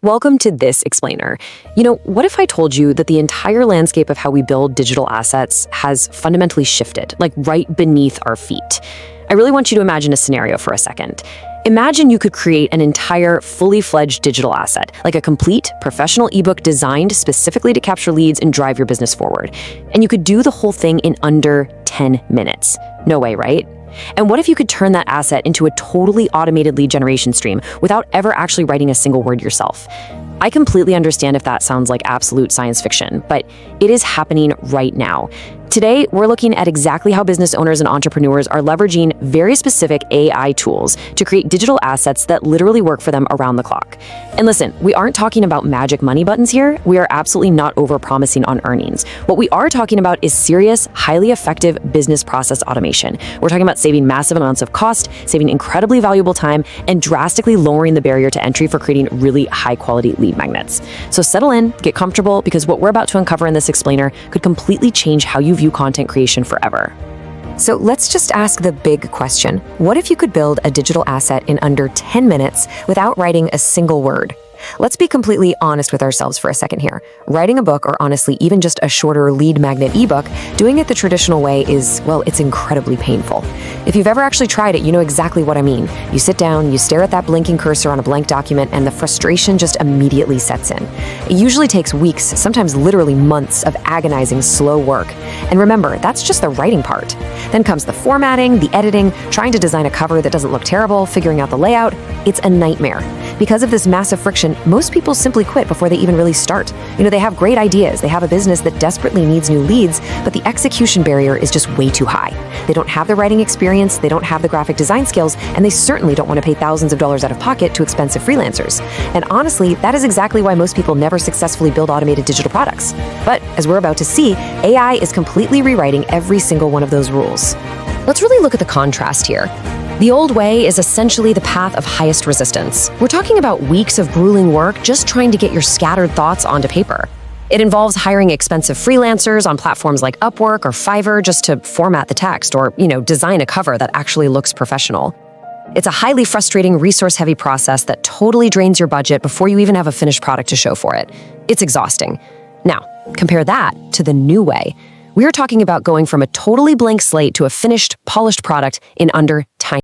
Welcome to this explainer. What if I told you that the entire landscape of how we build digital assets has fundamentally shifted, like right beneath our feet? I really want you to imagine a scenario for a second. Imagine you could create an entire fully fledged digital asset, like a complete professional ebook designed specifically to capture leads and drive your business forward. And you could do the whole thing in under 10 minutes. No way, right? And what if you could turn that asset into a totally automated lead generation stream without ever actually writing a single word yourself? I completely understand if that sounds like absolute science fiction, but it is happening right now. Today, we're looking at exactly how business owners and entrepreneurs are leveraging very specific AI tools to create digital assets that literally work for them around the clock. And listen, we aren't talking about magic money buttons here. We are absolutely not over-promising on earnings. What we are talking about is serious, highly effective business process automation. We're talking about saving massive amounts of cost, saving incredibly valuable time, and drastically lowering the barrier to entry for creating really high-quality lead magnets. So settle in, get comfortable, because what we're about to uncover in this explainer could completely change how you view content creation forever. So let's just ask the big question. What if you could build a digital asset in under 10 minutes without writing a single word? Let's be completely honest with ourselves for a second here. Writing a book, or honestly, even just a shorter lead magnet ebook, doing it the traditional way is, well, it's incredibly painful. If you've ever actually tried it, you know exactly what I mean. You sit down, you stare at that blinking cursor on a blank document, and the frustration just immediately sets in. It usually takes weeks, sometimes literally months of agonizing, slow work. And remember, that's just the writing part. Then comes the formatting, the editing, trying to design a cover that doesn't look terrible, figuring out the layout. It's a nightmare. Because of this massive friction, most people simply quit before they even really start. They have great ideas, they have a business that desperately needs new leads, but the execution barrier is just way too high. They don't have the writing experience, they don't have the graphic design skills, and they certainly don't want to pay thousands of dollars out of pocket to expensive freelancers. And honestly, that is exactly why most people never successfully build automated digital products. But as we're about to see, AI is completely rewriting every single one of those rules. Let's really look at the contrast here. The old way is essentially the path of highest resistance. We're talking about weeks of grueling work just trying to get your scattered thoughts onto paper. It involves hiring expensive freelancers on platforms like Upwork or Fiverr just to format the text or, design a cover that actually looks professional. It's a highly frustrating, resource-heavy process that totally drains your budget before you even have a finished product to show for it. It's exhausting. Now, compare that to the new way. We are talking about going from a totally blank slate to a finished, polished product in under time.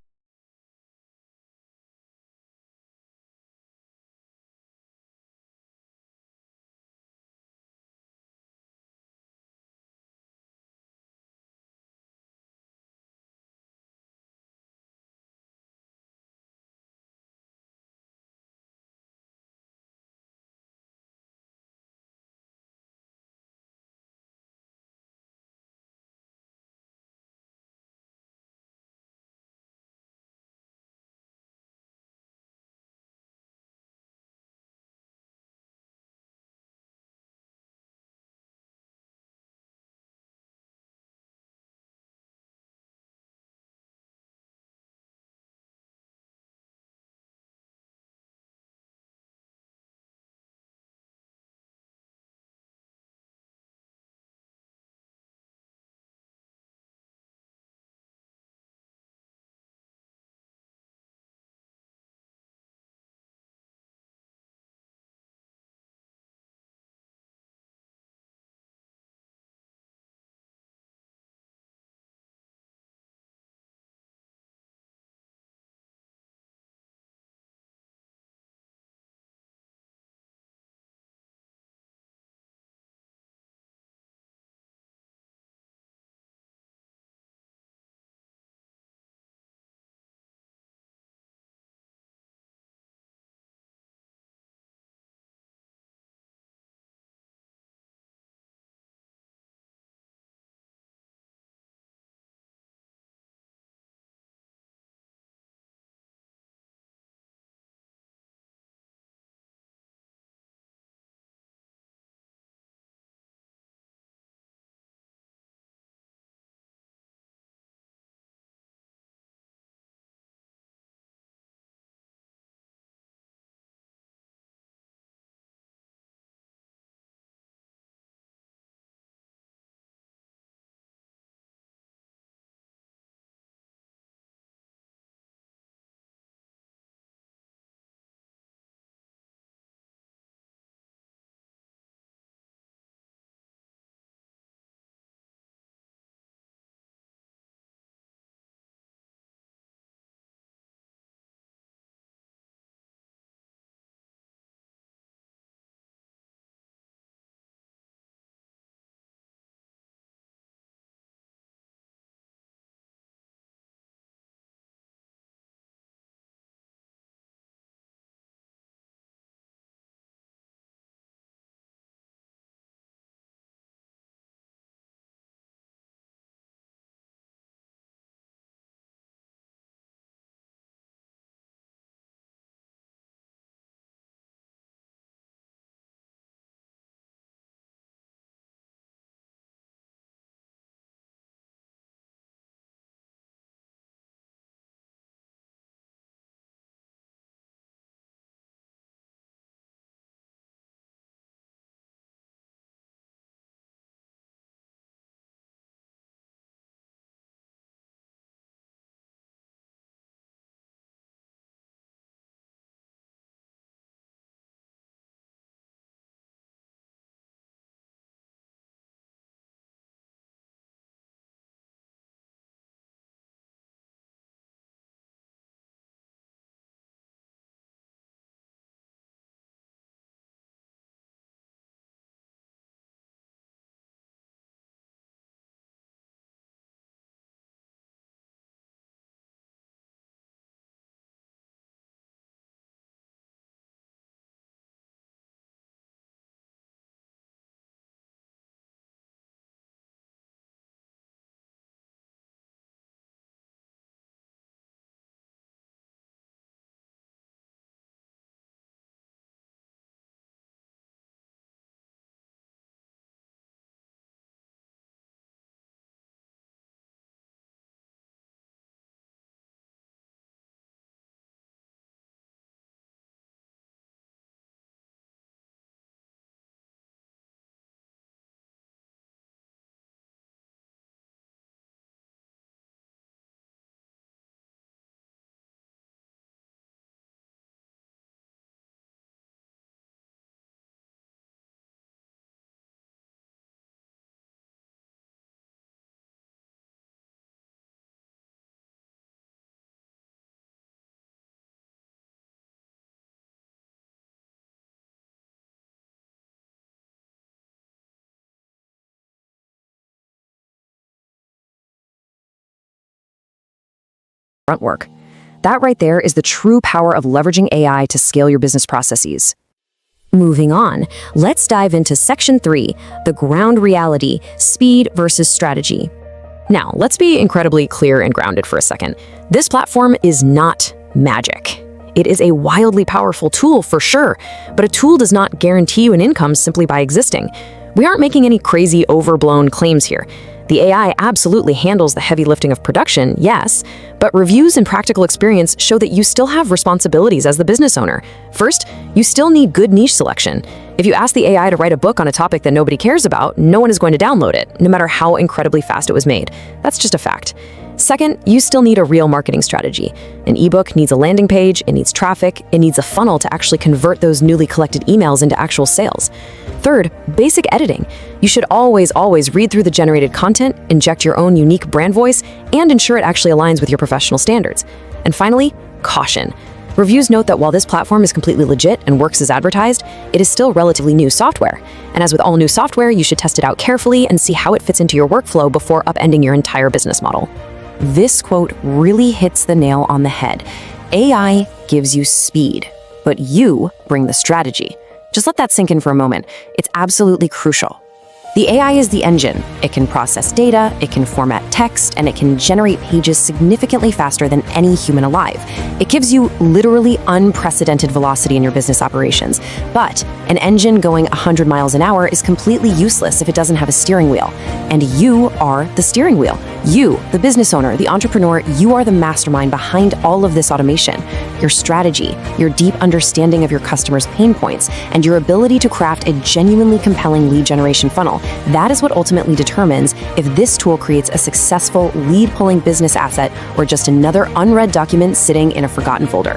grunt work. That right there is the true power of leveraging AI to scale your business processes. Moving on, let's dive into Section 3, the ground reality, speed versus strategy. Now, let's be incredibly clear and grounded for a second. This platform is not magic. It is a wildly powerful tool for sure, but a tool does not guarantee you an income simply by existing. We aren't making any crazy overblown claims here. The AI absolutely handles the heavy lifting of production, yes, but reviews and practical experience show that you still have responsibilities as the business owner. First, you still need good niche selection. If you ask the AI to write a book on a topic that nobody cares about, no one is going to download it, no matter how incredibly fast it was made. That's just a fact. Second, you still need a real marketing strategy. An ebook needs a landing page, it needs traffic, it needs a funnel to actually convert those newly collected emails into actual sales. Third, basic editing. You should always read through the generated content, inject your own unique brand voice, and ensure it actually aligns with your professional standards. And finally, caution. Reviews note that while this platform is completely legit and works as advertised, it is still relatively new software. And as with all new software, you should test it out carefully and see how it fits into your workflow before upending your entire business model. This quote really hits the nail on the head. AI gives you speed, but you bring the strategy. Just let that sink in for a moment. It's absolutely crucial. The AI is the engine. It can process data, it can format text, and it can generate pages significantly faster than any human alive. It gives you literally unprecedented velocity in your business operations. But an engine going 100 miles an hour is completely useless if it doesn't have a steering wheel. And you are the steering wheel. You, the business owner, the entrepreneur, you are the mastermind behind all of this automation. Your strategy, your deep understanding of your customers' pain points, and your ability to craft a genuinely compelling lead generation funnel. That is what ultimately determines if this tool creates a successful lead-pulling business asset or just another unread document sitting in a forgotten folder.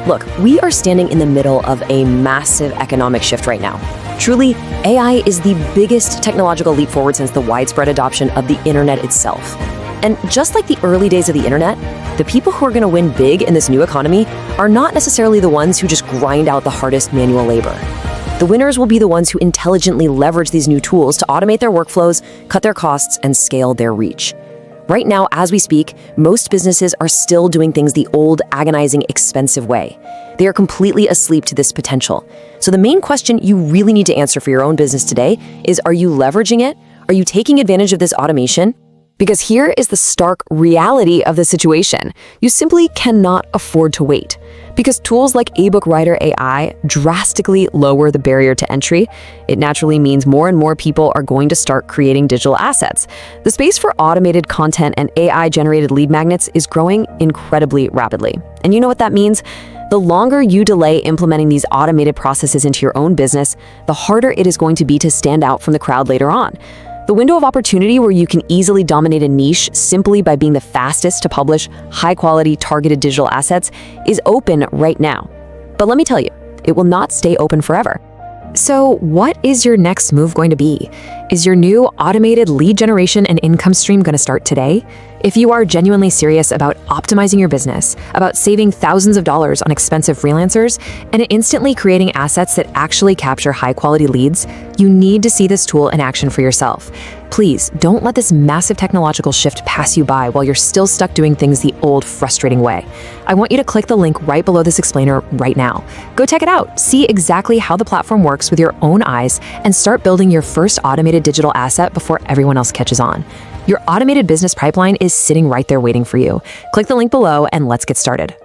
Look, we are standing in the middle of a massive economic shift right now. Truly, AI is the biggest technological leap forward since the widespread adoption of the internet itself. And just like the early days of the internet, the people who are going to win big in this new economy are not necessarily the ones who just grind out the hardest manual labor. The winners will be the ones who intelligently leverage these new tools to automate their workflows, cut their costs, and scale their reach. Right now, as we speak, most businesses are still doing things the old, agonizing, expensive way. They are completely asleep to this potential. So the main question you really need to answer for your own business today is, are you leveraging it? Are you taking advantage of this automation? Because here is the stark reality of the situation. You simply cannot afford to wait. Because tools like Ebook Writer AI drastically lower the barrier to entry, it naturally means more and more people are going to start creating digital assets. The space for automated content and AI-generated lead magnets is growing incredibly rapidly. And you know what that means? The longer you delay implementing these automated processes into your own business, the harder it is going to be to stand out from the crowd later on. The window of opportunity where you can easily dominate a niche simply by being the fastest to publish high-quality, targeted digital assets is open right now. But let me tell you, it will not stay open forever. So what is your next move going to be? Is your new automated lead generation and income stream going to start today? If you are genuinely serious about optimizing your business, about saving thousands of dollars on expensive freelancers, and instantly creating assets that actually capture high-quality leads, you need to see this tool in action for yourself. Please don't let this massive technological shift pass you by while you're still stuck doing things the old, frustrating way. I want you to click the link right below this explainer right now. Go check it out, see exactly how the platform works with your own eyes, and start building your first automated digital asset before everyone else catches on. Your automated business pipeline is sitting right there waiting for you. Click the link below and let's get started.